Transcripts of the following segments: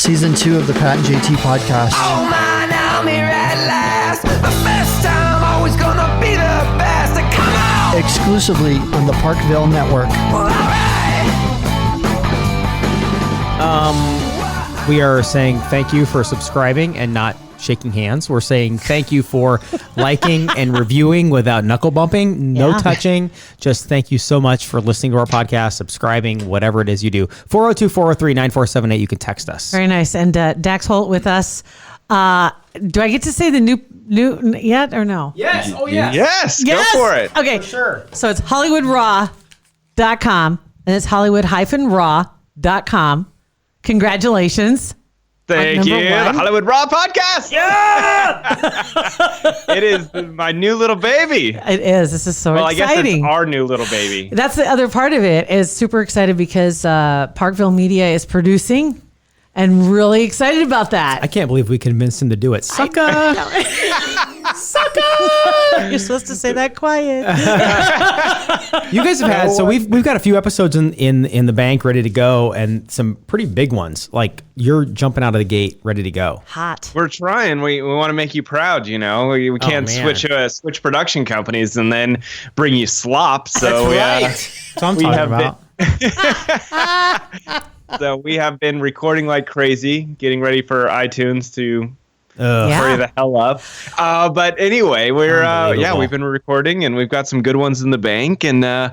Season 2 of the Pat and JT podcast. Oh man, I'm here at last. The best time, always gonna be the best. Come on! Exclusively on the Parkville Network. Well, all right. We are saying thank you for subscribing and not shaking hands. We're saying thank you for liking and reviewing without knuckle bumping, no touching. Just thank you so much for listening to our podcast, subscribing, whatever it is you do. 402-403-9478. You can text us. Very nice. And Dax Holt with us. Do I get to say the new yet or no? Yes. Oh, yeah. Yes. Go for it. Okay. For sure. So it's HollywoodRaw.com and it's Hollywood-Raw.com. Congratulations. Thank you. One. The Hollywood Raw podcast. Yeah. It is my new little baby. It is. This is so exciting. I guess it's our new little baby. That's the other part of it, is super excited because Parkville Media is producing and really excited about that. I can't believe we convinced him to do it. Sucker. Sucker! You're supposed to say that quiet. You guys have had, so we've got a few episodes in the bank ready to go, and some pretty big ones. Like, you're jumping out of the gate ready to go. Hot. We're trying. We want to make you proud, you know. We can't switch production companies and then bring you slop. So That's what I'm talking about. So we have been recording like crazy, getting ready for iTunes to hurry the hell up. But anyway, we've been recording, and we've got some good ones in the bank, and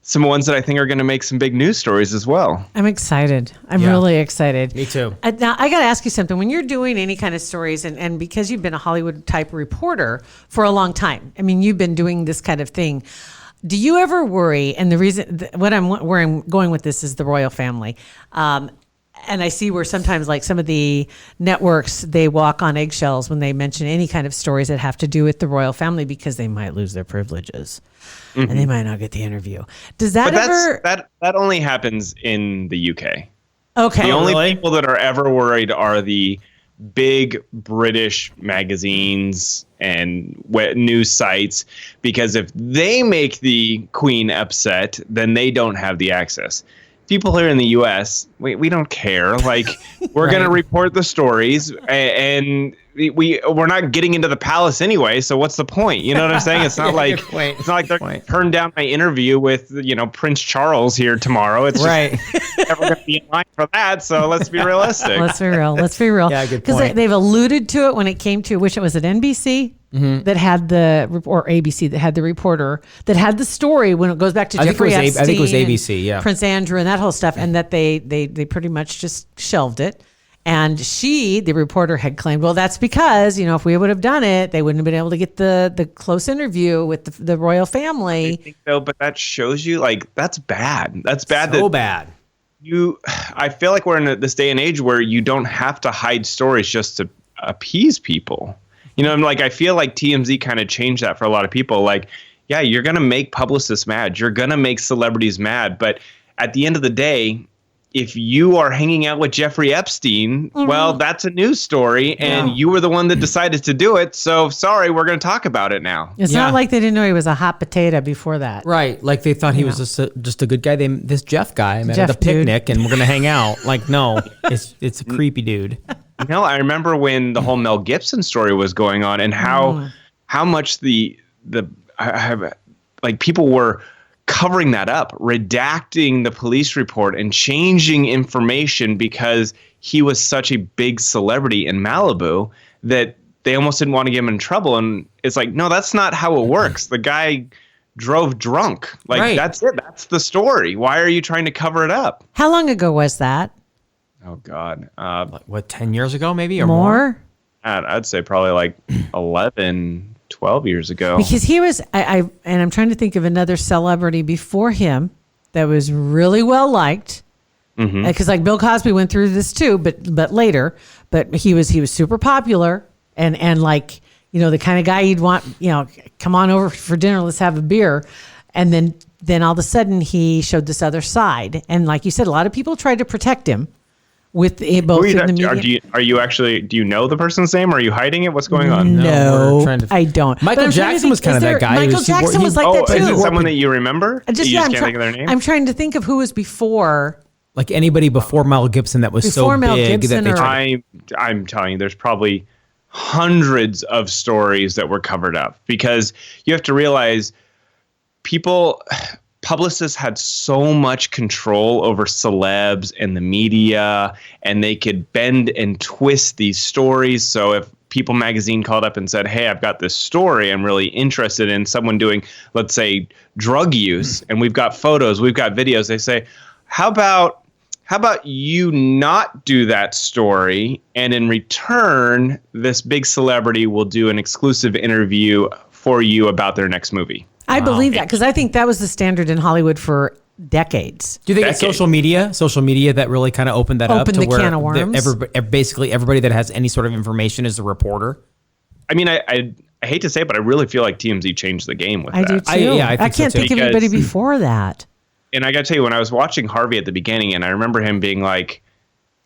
some ones that I think are going to make some big news stories as well. I'm excited. I'm really excited. Me too. Now, I got to ask you something. When you're doing any kind of stories, and because you've been a Hollywood type reporter for a long time, I mean, you've been doing this kind of thing. Do you ever worry? And the reason where I'm going with this is the royal family. And I see where sometimes, like some of the networks, they walk on eggshells when they mention any kind of stories that have to do with the royal family because they might lose their privileges and they might not get the interview. Does that that only happens in the UK? Okay. The only people that are ever worried are the big British magazines and news sites, because if they make the Queen upset, then they don't have the access. People here in the U.S., we don't care. Like, we're going to report the stories, and we're not getting into the palace anyway. So what's the point? You know what I'm saying? It's not like they're going to turn down my interview with Prince Charles here tomorrow. It's just never going to be in line for that. So let's be realistic. Let's be real. Yeah, good point. Because they've alluded to it when it came to, which it was at NBC. That had or ABC that had the reporter that had the story when it goes back to Jeffrey Epstein. I think it was ABC, Prince Andrew and that whole stuff, and that they pretty much just shelved it. And the reporter, had claimed, well, that's because, if we would have done it, they wouldn't have been able to get the close interview with the royal family. I think so, but that shows you, like, that's bad. That's bad. So bad. I feel like we're in this day and age where you don't have to hide stories just to appease people. I feel like TMZ kind of changed that for a lot of people. Like, yeah, you're going to make publicists mad. You're going to make celebrities mad. But at the end of the day, if you are hanging out with Jeffrey Epstein, well, that's a news story, and you were the one that decided to do it. So, sorry, we're going to talk about it now. It's not like they didn't know he was a hot potato before that. Right. Like, they thought he was just a good guy. This Jeff guy met at a picnic, and we're going to hang out. Like, no, it's a creepy dude. I remember when the whole Mel Gibson story was going on, and how much people were covering that up, redacting the police report and changing information because he was such a big celebrity in Malibu that they almost didn't want to get him in trouble. And it's like, no, that's not how it works. The guy drove drunk. That's it. That's the story. Why are you trying to cover it up? How long ago was that? Oh, God. 10 years ago, maybe, or more? I'd say probably like 11, 12 years ago. Because he was, and I'm trying to think of another celebrity before him that was really well liked. Because like Bill Cosby went through this too, but later. But he was super popular and like, the kind of guy you'd want, come on over for dinner, let's have a beer. And then all of a sudden he showed this other side. And like you said, a lot of people tried to protect him. With both in the media. Do you know the person's name? Or are you hiding it? What's going on? No, I don't. Michael Jackson was kind of that guy. Michael Jackson was like that too. Is it someone that you remember? You just can't think of their name? I'm trying to think of who was before Like anybody before Mel Gibson that was Before so Mel big Gibson that they or- tried. I'm telling you, there's probably hundreds of stories that were covered up, because you have to realize publicists had so much control over celebs and the media, and they could bend and twist these stories. So if People magazine called up and said, hey, I've got this story I'm really interested in, someone doing, let's say, drug use, and we've got photos, we've got videos, they say, how about you not do that story, and in return, this big celebrity will do an exclusive interview for you about their next movie. I believe that, because I think that was the standard in Hollywood for decades. Do you think it's social media that really kind of opened that up Opened to the where can of worms? basically everybody that has any sort of information is a reporter? I mean, I hate to say it, but I really feel like TMZ changed the game with I that. do too. I think so can't too. think of anybody before that. And I got to tell you, when I was watching Harvey at the beginning, and I remember him being like,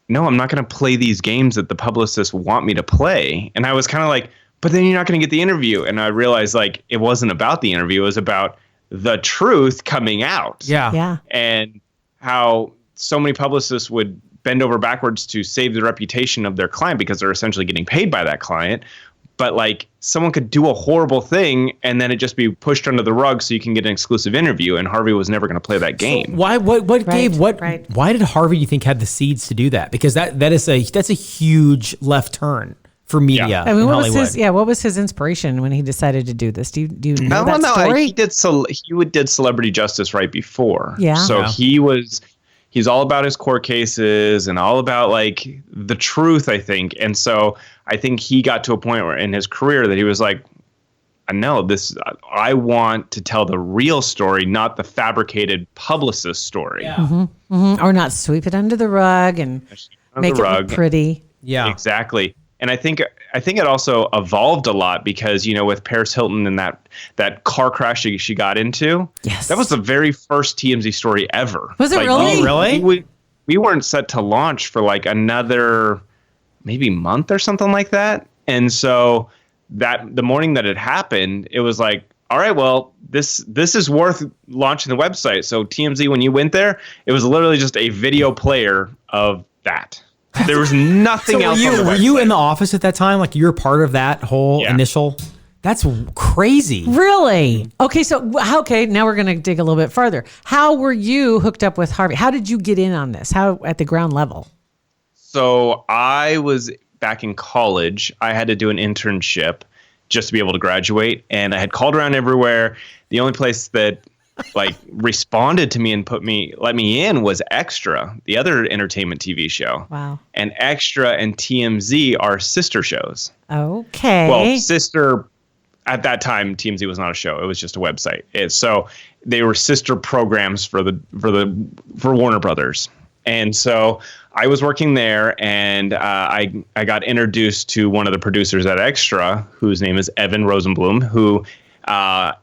no, I'm not going to play these games that the publicists want me to play. And I was kind of like, but then you're not going to get the interview. And I realized, like, it wasn't about the interview. It was about the truth coming out. Yeah. And how so many publicists would bend over backwards to save the reputation of their client, because they're essentially getting paid by that client. But like, someone could do a horrible thing and then it just be pushed under the rug so you can get an exclusive interview. And Harvey was never going to play that game. So why did Harvey, you think, had the seeds to do that? Because that's a huge left turn for media. Yeah. I mean, in what Hollywood. was his inspiration when he decided to do this? Do you know that No, story? he did Celebrity Justice right before. Yeah. So he's all about his court cases and all about like the truth, I think. And so I think he got to a point where in his career that he was like, I want to tell the real story, not the fabricated publicist story. Yeah. Or not sweep it under the rug and make it look pretty. Yeah. Exactly. And I think it also evolved a lot because, with Paris Hilton and that car crash she got into. Yes. That was the very first TMZ story ever. Was it really? Really? We weren't set to launch for like another maybe month or something like that. And so the morning that it happened, it was like, all right, well, this is worth launching the website. So TMZ, when you went there, it was literally just a video player of that. There was nothing else on the website. Were you in the office at that time? Like, you're part of that whole initial? That's crazy. Really? Okay, so now we're going to dig a little bit farther. How were you hooked up with Harvey? How did you get in on this? How at the ground level? So I was back in college. I had to do an internship just to be able to graduate, and I had called around everywhere. The only place that responded to me and let me in was Extra, the other entertainment TV show. Wow. And Extra and TMZ are sister shows. Okay. Well, sister, at that time, TMZ was not a show. It was just a website. So they were sister programs for Warner Brothers. And so I was working there, and I got introduced to one of the producers at Extra, whose name is Evan Rosenblum, who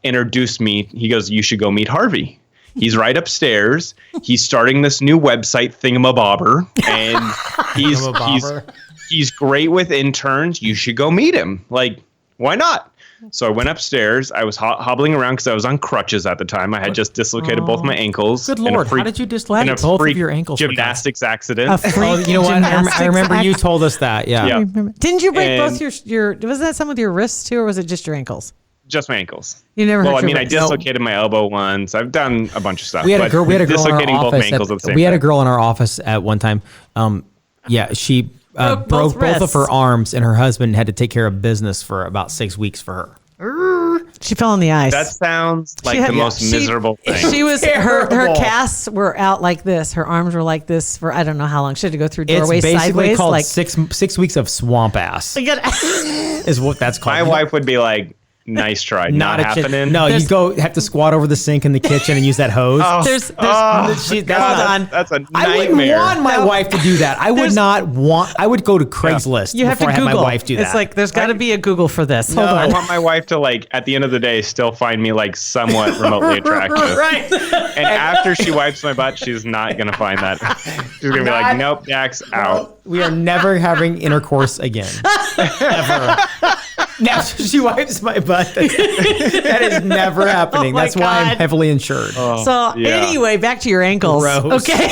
introduced me. He goes, you should go meet Harvey. He's right upstairs. He's starting this new website, Thingamabobber, and he's great with interns. You should go meet him. Like, why not? So I went upstairs. I was hobbling around because I was on crutches at the time. I had just dislocated both my ankles. Good Lord, how did you dislocate both of your ankles? Gymnastics accident. You know what? I remember you told us that. Yeah. Didn't you break both your? Was that some with your wrists too, or was it just your ankles? Just my ankles. You never. Well, hurt I your I wrists. dislocated my elbow once. I've done a bunch of stuff. We had a girl in dislocating our both my office. ankles at the same We had a time. girl in our office at one time. She broke both of wrists. her arms, and her husband had to take care of business for about 6 weeks for her. She fell on the ice. That sounds like She the had- most miserable thing. She was her Terrible. casts were out like this. Her arms were like this for I don't know how long. She had to go through It's doorways basically sideways. called Like 6 weeks of swamp ass. Is what that's called. My wife would be like, nice try. Not a chance. happening. No, you have to squat over the sink in the kitchen and use that hose. there's That's a I wouldn't nightmare. want my wife to do that. I would not want. I would go to Craigslist you have before to I have Google. my wife do that. It's like there's got to be a Google for this. Hold I on. want my wife to at the end of the day still find me somewhat remotely attractive. right. And after she wipes my butt, she's not gonna find that. She's gonna be like, nope, Dax out. We are never having intercourse again. Ever. Now she wipes my butt. That is never happening. Oh my That's why I'm God. heavily insured. So yeah. anyway, back to your ankles. Gross. Okay.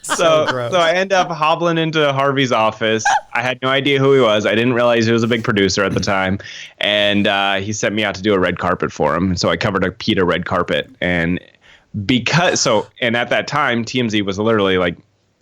So gross. I end up hobbling into Harvey's office. I had no idea who he was. I didn't realize he was a big producer at the time. And he sent me out to do a red carpet for him. So I covered a PETA red carpet. And at that time, TMZ was literally like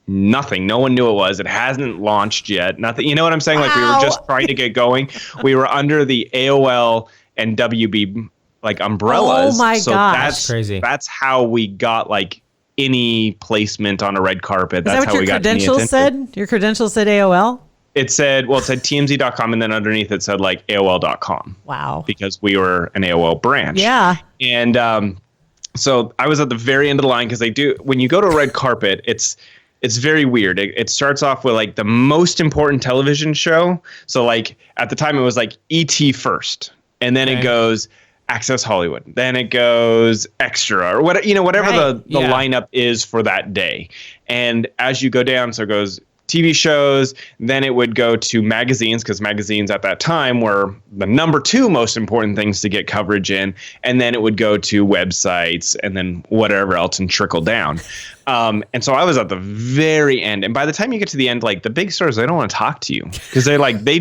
nothing. No one knew it was. It hasn't launched yet. Nothing. You know what I'm saying? Like we were just trying to get going. We were under the AOL and WB like umbrellas. Oh my so gosh. That's crazy. That's how we got like any placement on a red carpet. Is That's that what how your we got credentials attention. said? Your credentials said AOL? It said TMZ.com, and then underneath it said like AOL.com. Wow. Because we were an AOL branch. Yeah. And so I was at the very end of the line because when you go to a red carpet, it's very weird. It starts off with like the most important television show. So like at the time it was like ET first, and then it goes Access Hollywood, then it goes Extra or whatever the lineup is for that day. And as you go down, so it goes TV shows, then it would go to magazines, because magazines at that time were the number 2 most important things to get coverage in, and then it would go to websites and then whatever else and trickle down. And so I was at the very end, and by the time you get to the end, like the big stars, they don't want to talk to you because they're like they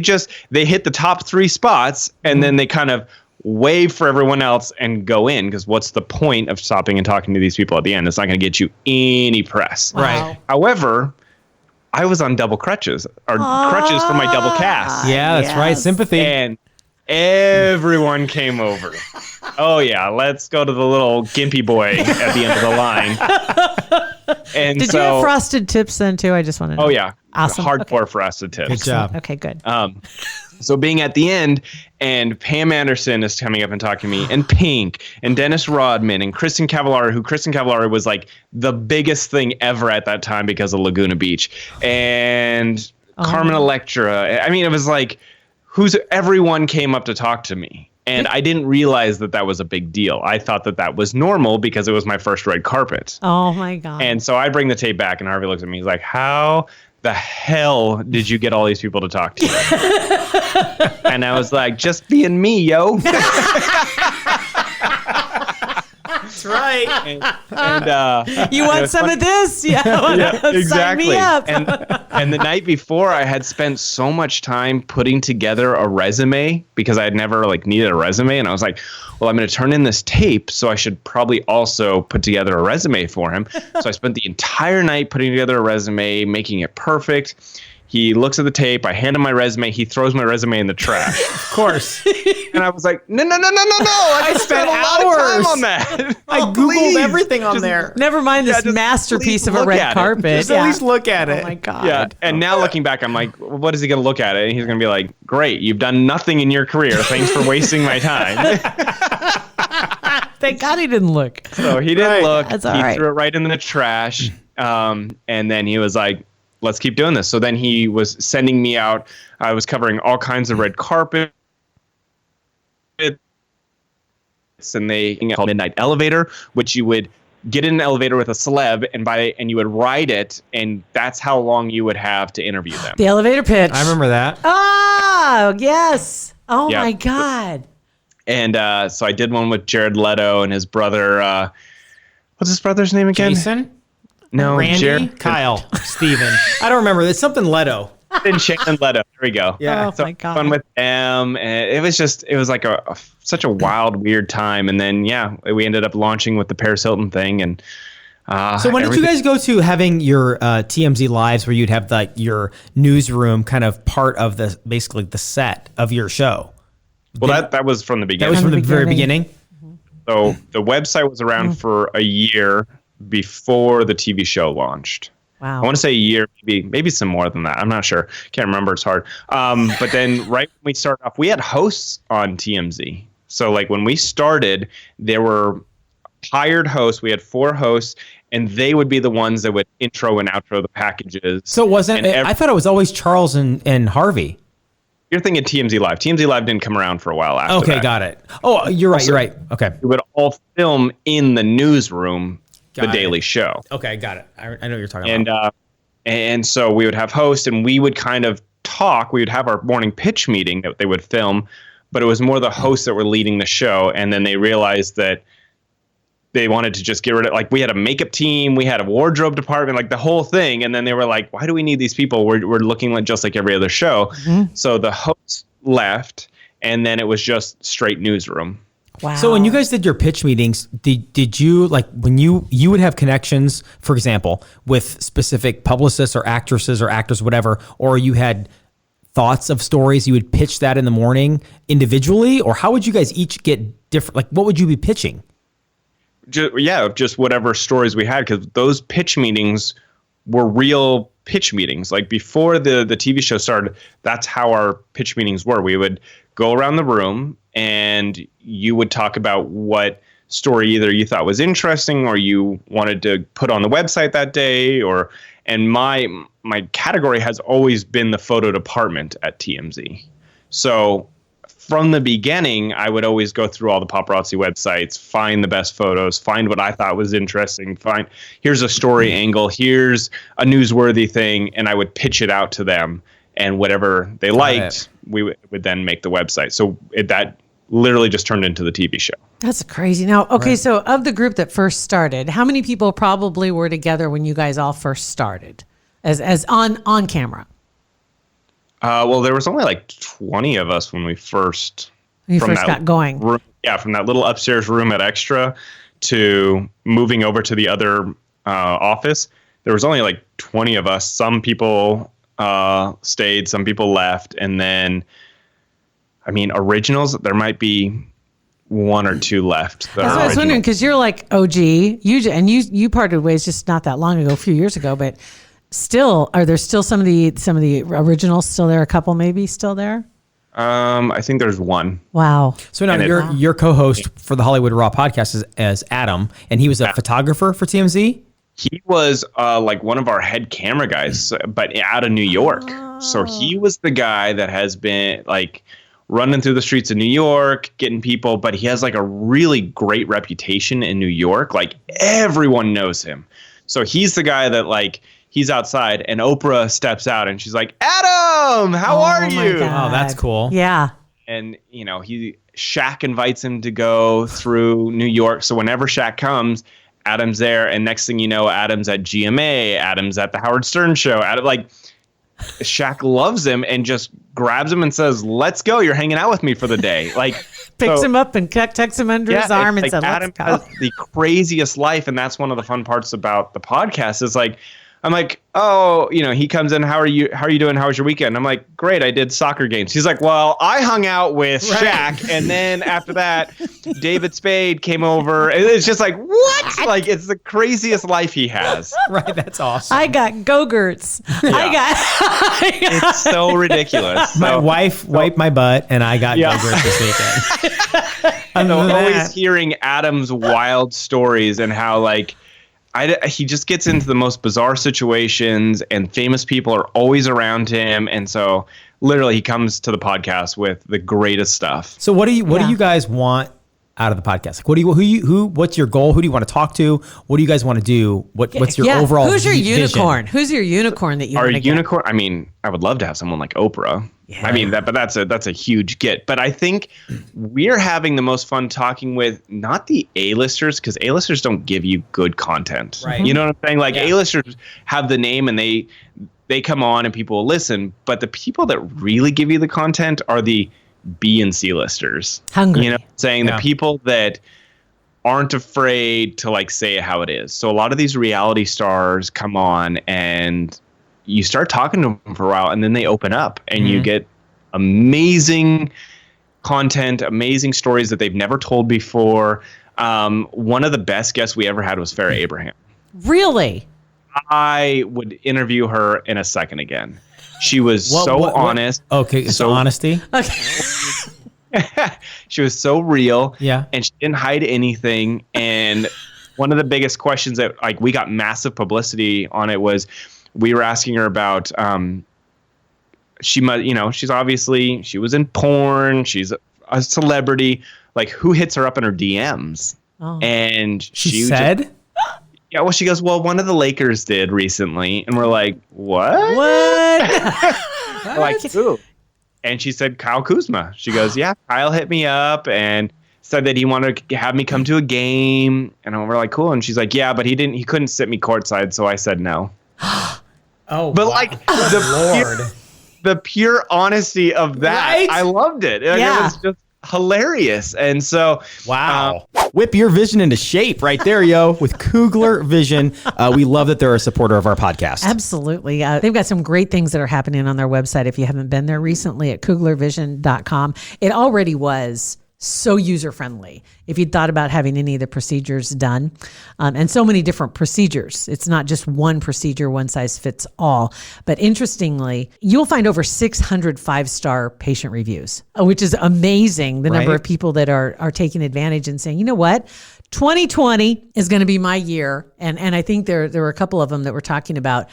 hit the top 3 spots and then they kind of wave for everyone else and go in, because what's the point of stopping and talking to these people at the end? It's not going to get you any press. Wow. Right. However, I was on double crutches for my double cast. Yeah, that's right. Sympathy. And everyone came over. Oh yeah, let's go to the little gimpy boy at the end of the line. And Did you have frosted tips then too? I just want to know. Oh yeah. Awesome. Hardcore frosted tips. Good job. Okay, good. So being at the end, and Pam Anderson is coming up and talking to me, and Pink, and Dennis Rodman, and Kristen Cavallari was like the biggest thing ever at that time because of Laguna Beach, and Carmen Electra. I mean, it was like, everyone came up to talk to me. And I didn't realize that was a big deal. I thought that was normal because it was my first red carpet. Oh my God. And so I bring the tape back, and Harvey looks at me. He's like, how the hell did you get all these people to talk to you? And I was like, just being me, yo. That's right. And you want some of this? Yeah, sign me up. And the night before, I had spent so much time putting together a resume because I had never needed a resume. And I was like, well, I'm going to turn in this tape, so I should probably also put together a resume for him. So I spent the entire night putting together a resume, making it perfect. He looks at the tape. I hand him my resume. He throws my resume in the trash. Of course. And I was like, no. I spent a lot of time on that. I Googled everything on there. Never mind this just masterpiece of please a look red at it. carpet. Just at least look at it. Oh my God. Yeah. And now looking back, I'm like, what is he going to look at it? And he's going to be like, great, you've done nothing in your career. Thanks for wasting my time. Thank God he didn't look. So he didn't look. That's all He right. threw it right in the trash. And then he was like, let's keep doing this. So then he was sending me out. I was covering all kinds of red carpet. And they called Midnight Elevator, which you would get in an elevator with a celeb and you would ride it, and that's how long you would have to interview them. The elevator pitch. I remember that. Oh, yes. Oh Yeah. my God. And so I did one with Jared Leto and his brother. What's his brother's name again? Jason? No, Randy? Jared. Kyle? Steven? I don't remember. It's something Leto. And Shannon Leto. There we go. Yeah. Oh my God. Fun with them, and it was like such a wild, weird time. And then we ended up launching with the Paris Hilton thing. And So when did you guys go to having your TMZ lives where you'd have your newsroom kind of part of basically the set of your show? Well, that was from the That beginning. was from the very beginning. beginning. So the website was around for a year before the TV show launched. Wow. I want to say a year, maybe some more than that. I'm not sure. Can't remember. It's hard. But then right when we started off, we had hosts on TMZ. So when we started, there were hired hosts. We had 4 hosts, and they would be the ones that would intro and outro the packages. So it wasn't. I thought it was always Charles and Harvey. You're thinking TMZ Live. TMZ Live didn't come around for a while after Okay, that. got it. Oh, you're right. You're right. Okay. We would all film in the newsroom, Got The it. Daily Show. Okay, got it. I know what you're talking And about. and so we would have hosts, and we would kind of talk. We would have our morning pitch meeting that they would film, but it was more the hosts that were leading the show. And then they realized that they wanted to just get rid of, like, we had a makeup team, we had a wardrobe department, like the whole thing. And then they were like, why do we need these people? We're looking like just like every other show. So the hosts left, and then it was just straight newsroom. Wow. So when you guys did your pitch meetings, did you, like, when you would have connections, for example, with specific publicists or actresses or actors, whatever, or you had thoughts of stories, you would pitch that in the morning individually, or how would you guys each get different? Like, what would you be pitching? Just whatever stories we had, because those pitch meetings were real pitch meetings. Like before the TV show started, that's how our pitch meetings were. We would go around the room and you would talk about what story either you thought was interesting or you wanted to put on the website that day, and my category has always been the photo department at TMZ. So from the beginning, I would always go through all the paparazzi websites, find the best photos, find what I thought was interesting, here's a story angle, here's a newsworthy thing, and I would pitch it out to them. And whatever they liked, we would then make the website. So that literally just turned into the TV show. That's crazy. Now, okay, so of the group that first started, how many people probably were together when you guys all first started as on camera? Well, there was only like 20 of us when we first got going. Room, from that little upstairs room at Extra to moving over to the other office. There was only like 20 of us. Some people stayed, some people left, and then, I mean, originals, there might be one or two left. That's what I was wondering, because you're like OG, you parted ways just not that long ago, a few years ago, but still, are there still some of the originals still there? A couple maybe still there? I think there's one. Wow. So now your co-host for the Hollywood Raw podcast is Adam, and he was a photographer for TMZ. He was like one of our head camera guys, but out of New York. So he was the guy that has been like running through the streets of New York, getting people, but he has like a really great reputation in New York. Like everyone knows him. So he's the guy that like, he's outside and Oprah steps out and she's like, Adam, how are you? Oh, that's cool. Yeah. And, you know, Shaq invites him to go through New York. So whenever Shaq comes, Adam's there. And next thing you know, Adam's at GMA, Adam's at the Howard Stern show. Shaq loves him and just grabs him and says, let's go. You're hanging out with me for the day. Like, picks him up and tucks him under his arm and says, Adam let's go. has the craziest life. And that's one of the fun parts about the podcast is like, I'm like, oh, you know, he comes in. How are you doing? How was your weekend? I'm like, great. I did soccer games. He's like, well, I hung out with Shaq. And then after that, David Spade came over. And it's just like, what? Like, it's the craziest life he has. Right. That's awesome. I got Go-Gurts. Yeah. It's so ridiculous. My wife wiped my butt and I got Go-Gurts this weekend. I'm always hearing Adam's wild stories and how like, he just gets into the most bizarre situations and famous people are always around him. And so literally he comes to the podcast with the greatest stuff. So what do you guys want out of the podcast? Like what's your goal? Who do you want to talk to? What do you guys want to do? What's your overall Who's your vision? unicorn? Who's your unicorn that you want to get? Our unicorn? I mean, I would love to have someone like Oprah. Yeah. I mean, but that's a huge get. But I think we're having the most fun talking with not the A-listers, because A-listers don't give you good content. Right. You know what I'm saying? Like A-listers have the name and they come on and people will listen. But the people that really give you the content are the B and C listers. Hungry. You know what I'm saying? The people that aren't afraid to like say it how it is. So a lot of these reality stars come on and you start talking to them for a while and then they open up and you get amazing content, amazing stories that they've never told before. One of the best guests we ever had was Farrah Abraham. Really? I would interview her in a second again. She was honest. Okay, so honesty. Okay. She was so real. Yeah. And she didn't hide anything. And one of the biggest questions that like we got massive publicity on it was we were asking her about she was in porn, she's a celebrity, like who hits her up in her DMs? Oh. And she said Yeah, well, she goes, well, one of the Lakers did recently. And we're like, what? What? We're like, who? And she said, Kyle Kuzma. She goes, yeah, Kyle hit me up and said that he wanted to have me come to a game. And we're like, cool. And she's like, yeah, but he couldn't sit me courtside. So I said no. Oh, But wow. like Lord. the pure honesty of that, Right? I loved it. Like, Yeah. It was just hilarious. And so, Wow. Whip your vision into shape right there, yo, with Kugler Vision. We love that they're a supporter of our podcast. Absolutely. They've got some great things that are happening on their website. If you haven't been there recently at kuglervision.com, it already was so user-friendly. If you'd thought about having any of the procedures done, and so many different procedures. It's not just one procedure, one size fits all. But interestingly, you'll find over 600 5-star patient reviews, which is amazing. The number Right. of people that are taking advantage and saying, you know what? 2020 is going to be my year. And I think there were a couple of them that were talking about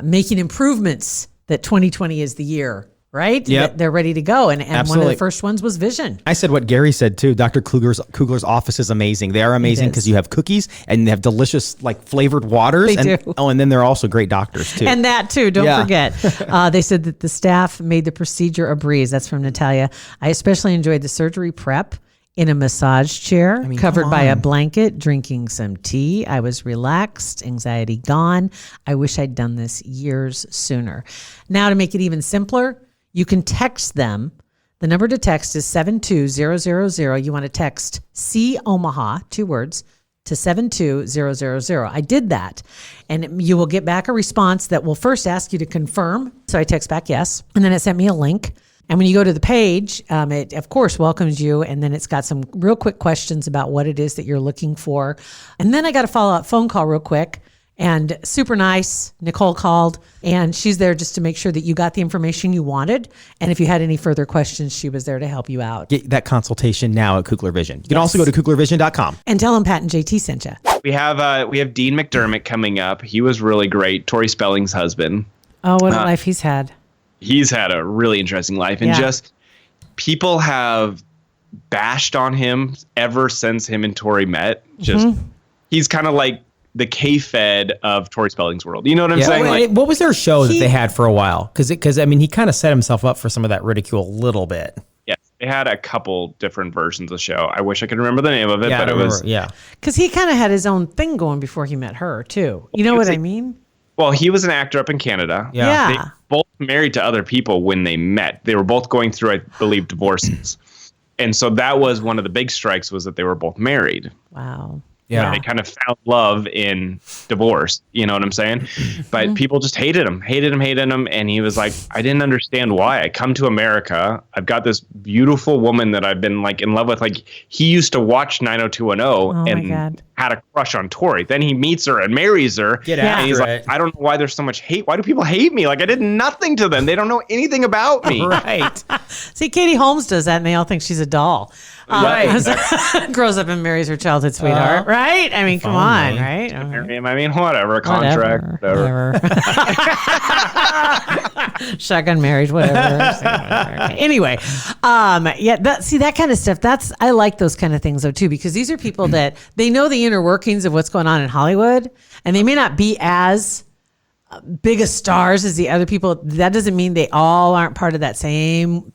making improvements, that 2020 is the year. Right? Yep. That they're ready to go. And one of Absolutely. the first ones was vision. I said what Gary said too. Dr. Kugler's office is amazing. They are amazing because is. you have cookies and they have delicious like flavored waters. They and, do. Oh, and then they're also great doctors too. And that too, don't Yeah. forget. They said that the staff made the procedure a breeze. That's from Natalia. I especially enjoyed the surgery prep in a massage chair, covered come by a on. blanket, drinking some tea. I was relaxed, anxiety gone. I wish I'd done this years sooner. Now, to make it even simpler, you can text them. The number to text is 72000. You want to text C Omaha, 2 words, to 72000. I did that. And you will get back a response that will first ask you to confirm. So I text back yes. And then it sent me a link. And when you go to the page, it of course welcomes you. And then it's got some real quick questions about what it is that you're looking for. And then I got a follow-up phone call real quick. And super nice. Nicole called, and she's there just to make sure that you got the information you wanted. And if you had any further questions, she was there to help you out. Get that consultation now at Kugler Vision. You can also go to kuglervision.com. And tell them Pat and JT sent you. we have Dean McDermott coming up. He was really great. Tori Spelling's husband. Oh, what a life he's had. He's had a really interesting life. And Yeah. just people have bashed on him ever since him and Tori met. Just he's kind of like the K-Fed of Tori Spelling's world. You know what I'm saying? Like, What was their show that they had for a while? Because I mean, he kind of set himself up for some of that ridicule a little bit. yes, they had a couple different versions of the show. I wish I could remember the name of it, Yeah, but I it was remember, yeah. Because he kind of had his own thing going before he met her, too. You know what I mean? well, he was an actor up in Canada. Yeah. They both married to other people when they met. They were both going through, I believe, divorces. And so that was one of the big strikes, was that they were both married. Wow. Yeah. They kind of found love in divorce. You know what I'm saying? But people just hated him. And he was like, I didn't understand why. I come to America. I've got this beautiful woman that I've been like in love with. Like, he used to watch 90210 my and God. had a crush on Tori. Then he meets her and marries her. Get And after he's it. like, I don't know why there's so much hate. Why do people hate me? Like, I did nothing to them. They don't know anything about me. Right. See, Katie Holmes does that, and they all think she's a doll. Right. Grows up and marries her childhood sweetheart, right? I mean, come on, right? I mean, whatever. Contract. Whatever. Shotgun marriage, whatever. Anyway, yeah, that kind of stuff. I like those kind of things though too, because these are people that they know the inner workings of what's going on in Hollywood, and they may not be as big a stars as the other people. That doesn't mean they all aren't part of that same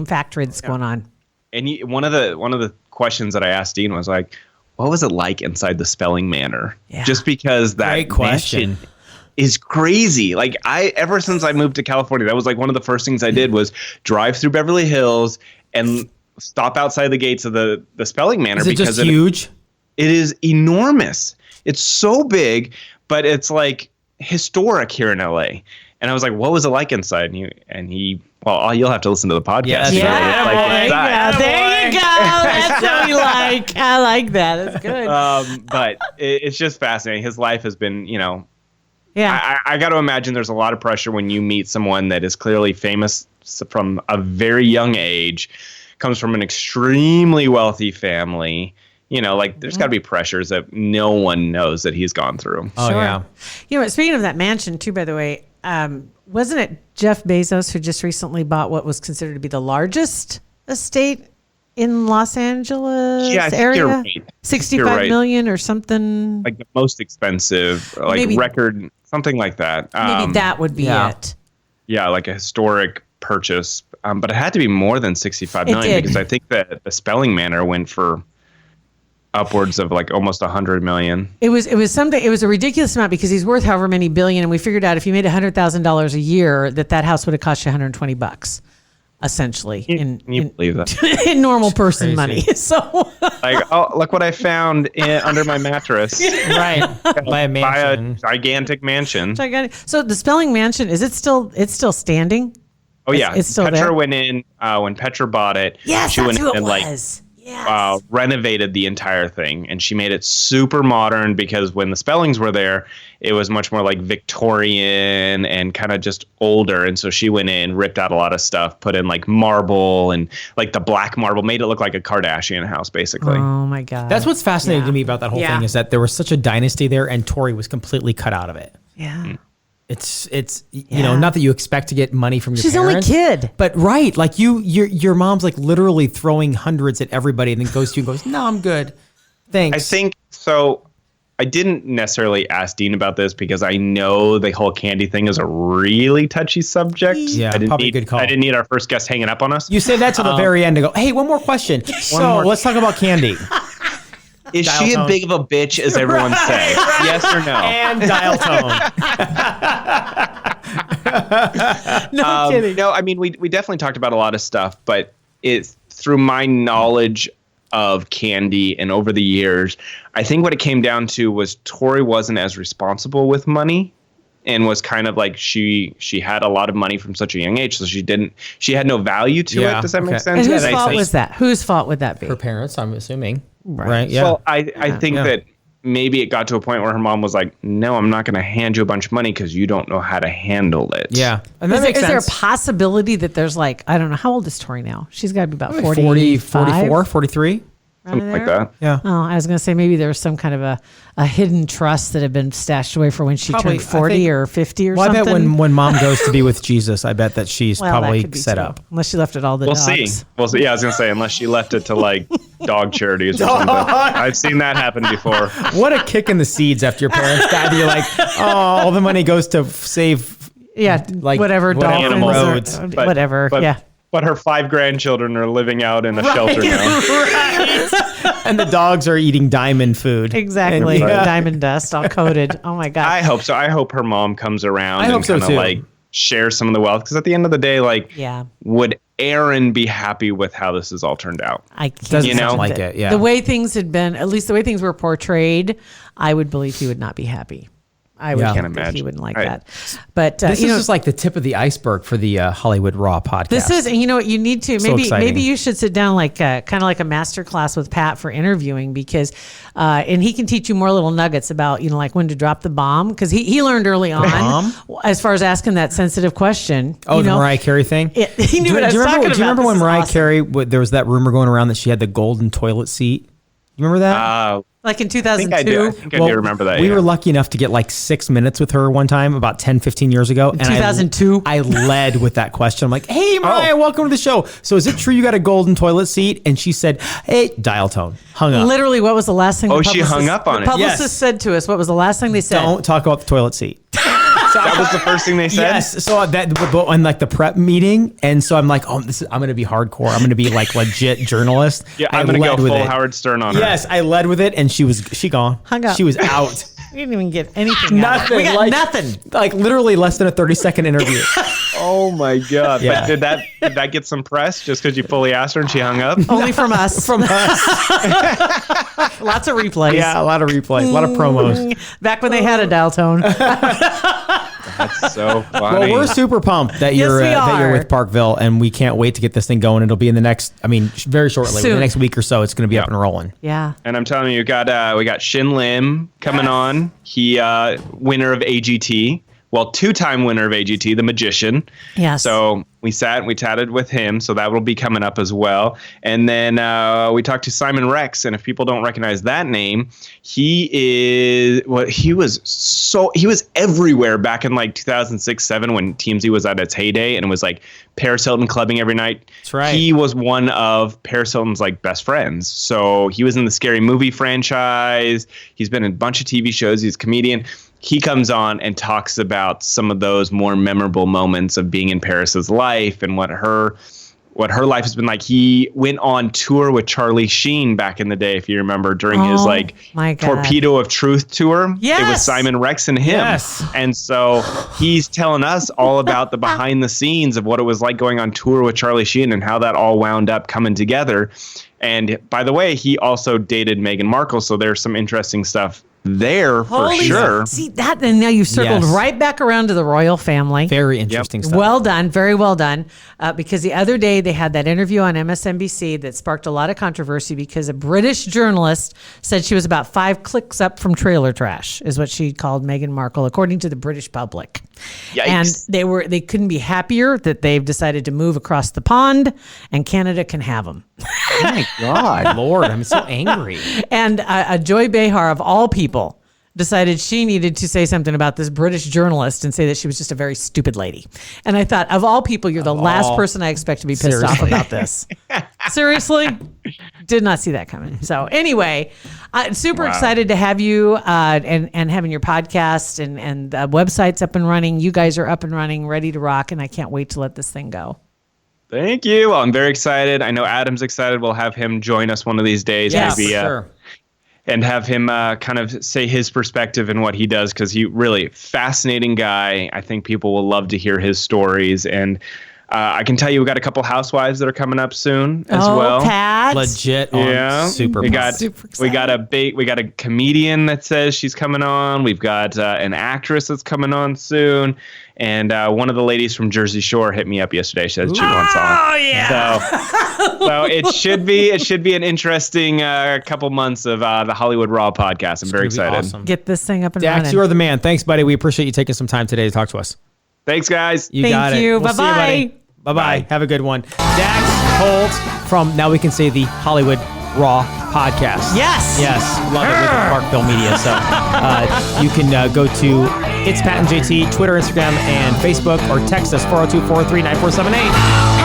factory that's going on. And one of the questions that I asked Dean was like, what was it like inside the Spelling Manor? Yeah. Just because that Great question. mansion is crazy. Like, ever since I moved to California, that was like one of the first things I did was drive through Beverly Hills and stop outside the gates of the Spelling Manor. Is it because just huge? It is enormous. It's so big, but it's like historic here in LA. And I was like, what was it like inside? And he well, you'll have to listen to the podcast. Yeah, to know what yeah, it's like boy. inside. Yeah, there you go. That's what we like. I like that. That's good. But it's just fascinating. His life has been, Yeah. I got to imagine there's a lot of pressure when you meet someone that is clearly famous from a very young age, comes from an extremely wealthy family. There's got to be pressures that no one knows that he's gone through. Oh, Sure. yeah. Speaking of that mansion, too, by the way, wasn't it Jeff Bezos who just recently bought what was considered to be the largest estate in Los Angeles Yeah, I think area? you're right. 65 million or something. Like the most expensive, like Maybe- record, something like that. Maybe that would be yeah. it. Yeah, like a historic purchase. But it had to be more than 65 million did. because I think that the Spelling Manor went for upwards of like almost 100 million. It was something. It was a ridiculous amount because he's worth however many billion, and we figured out if you made $100,000 a year, that house would have cost you $120, essentially. Can you believe that? In normal person crazy. money. So Like, oh, look what I found under my mattress. Right. By a Buy a mansion. gigantic mansion. so the Spelling Mansion, is it still? It's still standing. Oh yeah, it's still Petra there? went in when Petra bought it. Yes, she that's went who in it and like was. Yes. renovated the entire thing, and she made it super modern because when the Spellings were there, it was much more like Victorian and kind of just older. And so she went in, ripped out a lot of stuff, put in like marble and like the black marble, made it look like a Kardashian house, basically. Oh my God. That's what's fascinating Yeah. to me about that whole Yeah. thing is that there was such a dynasty there, and Tori was completely cut out of it. Yeah. It's you know, not that you expect to get money from your She's the only parents. kid. But right, like your mom's like literally throwing hundreds at everybody and then goes to you and goes, "No, I'm good. Thanks." I think so. I didn't necessarily ask Dean about this because I know the whole candy thing is a really touchy subject. Yeah, I didn't probably a need, good call. I didn't need our first guest hanging up on us. You say that to the very end and go, "Hey, one more question. So more- let's talk about candy." Is dial she tone. as big of a bitch as everyone say? Yes or no? And dial tone. No kidding. No, I mean we definitely talked about a lot of stuff, but it's through my knowledge of candy and over the years, I think what it came down to was Tori wasn't as responsible with money and was kind of like she had a lot of money from such a young age, so she had no value to Yeah, it. Does that okay. make sense? And whose I fault think- was that? Whose fault would that be? Her parents, I'm assuming. Right. Yeah. Well, I think Yeah. that maybe it got to a point where her mom was like, "No, I'm not going to hand you a bunch of money because you don't know how to handle it." yeah. And that Is, there, makes is there a sense. possibility that there's like, I don't know, how old is Tori now? She's got to be about 40, 40, 44, 43? Something like that. Yeah. Oh, I was going to say maybe there was some kind of a hidden trust that had been stashed away for when she Probably, turned I 40 think- or 50 or Well, something. I bet when mom goes to be with Jesus, I bet that she's Well, that probably could be set too. up. Unless she left it all the We'll dogs. see. We'll see. Yeah, I was gonna say unless she left it to like dog charities or something. I've seen that happen before. What a kick in the seeds after your parents died. You're like, oh, all the money goes to save. Yeah, Like, whatever, whatever dolphins roads. or But- whatever. But, yeah. But her 5 grandchildren are living out in a shelter now. And the dogs are eating diamond food. Exactly. And, yeah. Diamond dust, all coated. Oh my God. I hope so. I hope her mom comes around I hope and so, kind of too. like share some of the wealth because at the end of the day, like, Yeah. would Aaron be happy with how this has all turned out? I can't Doesn't You know? sound like imagine it. Yeah. The way things had been, at least the way things were portrayed, I would believe he would not be happy. I would Yeah. think Can't that he imagine. wouldn't like I- that. But This you is know, just like the tip of the iceberg for the Hollywood Raw podcast. this is, and you know what, you need to So maybe exciting. you should sit down like kind of like a master class with Pat for interviewing because, and he can teach you more little nuggets about like when to drop the bomb because he learned early on bomb? as far as asking that sensensitive question. Oh, you the know, Mariah Carey thing? he knew what I was talking about. Do you remember This when is Mariah awesome. Carey, there was that rumor going around that she had the golden toilet seat? You remember that? Like in I think I 2002. do. I think I do remember that. We yeah. were lucky enough to get like 6 minutes with her one time about 10, 15 years ago. And 2002? I led with that question. I'm like, hey, Mariah, welcome to the show. So is it true you got a golden toilet seat? And she said, hey, dial tone. Hung up. Literally, what was the last thing? Oh, the she publicist- hung up on the it. Publicist Yes. said to us, what was the last thing they said? Don't talk about the toilet seat. That was the first thing they said? Yes. So that on like the prep meeting. And so I'm like, oh, I'm going to be hardcore. I'm going to be like legit journalist. Yeah, I I'm going to go led with full it. Howard Stern on her. Yes, I led with it, and she gone. Hung up. She was out. We didn't even get anything. out of it. Nothing. We got like, nothing. Like literally less than a 30-second interview. Oh my God. Yeah. But did that get some press just because you fully asked her and she hung up? Only from us. From us. Lots of replays. Yeah, a lot of replays, a lot of promos. Back when they had a dial tone. That's so funny. Well, we're super pumped that Yes, you're we that you're are. with Parkville, and we can't wait to get this thing going. It'll be in the next, very shortly, within Soon. the next week or so. It's going to be up and rolling. Yeah. And I'm telling you, we got Shin Lim coming on. He winner of AGT, two-time winner of AGT, the Magician. Yes. So we sat and we chatted with him. So that will be coming up as well. And then we talked to Simon Rex. And if people don't recognize that name, he was everywhere back in like 2006-07 when TMZ was at its heyday and it was like Paris Hilton clubbing every night. That's right. He was one of Paris Hilton's like best friends. So he was in the Scary Movie franchise. He's been in a bunch of TV shows. He's a comedian. He comes on and talks about some of those more memorable moments of being in Paris's life and what her life has been like. He went on tour with Charlie Sheen back in the day, if you remember, during his like Torpedo of Truth tour. Yes. It was Simon Rex and him. Yes. And so he's telling us all about the behind the scenes of what it was like going on tour with Charlie Sheen and how that all wound up coming together. And by the way, he also dated Meghan Markle, so there's some interesting stuff there for sure. See that, and now you've circled right back around to the royal family. Very interesting stuff. Well done, very well done. Because the other day they had that interview on MSNBC that sparked a lot of controversy because a British journalist said she was about 5 clicks up from trailer trash, is what she called Meghan Markle, according to the British public. Yikes. And they couldn't be happier that they've decided to move across the pond, and Canada can have them. Oh my God, Lord, I'm so angry. And Joy Behar, of all people, decided she needed to say something about this British journalist and say that she was just a very stupid lady. And I thought, of all people, you're the last person I expect to be pissed off about this. Seriously? Did not see that coming. So anyway, super excited to have you and having your podcast and websites up and running. You guys are up and running, ready to rock, and I can't wait to let this thing go. Thank you. Well, I'm very excited. I know Adam's excited. We'll have him join us one of these days. Yes, maybe, sure. And have him kind of say his perspective and what he does, because he really fascinating guy. I think people will love to hear his stories. And I can tell you, we got a couple housewives that are coming up soon as well. Pat. Legit. Yeah, Super. We got Super we got a comedian that says she's coming on. We've got an actress that's coming on soon, and one of the ladies from Jersey Shore hit me up yesterday. She said she wants on. Oh yeah. So it should be an interesting couple months of the Hollywood Raw podcast. I'm very excited. Awesome. Get this thing up and Dax, running. you are the man. Thanks, buddy. We appreciate you taking some time today to talk to us. Thanks, guys. You Thank got it. you. We'll see you, Bye-bye. buddy. Bye-bye. Have a good one. Dax Holt from, now we can say, the Hollywood Raw podcast. Yes. Yes. Love it with the Parkville Media. So you can go to It's Pat and JT, Twitter, Instagram, and Facebook, or text us 402-439-4778.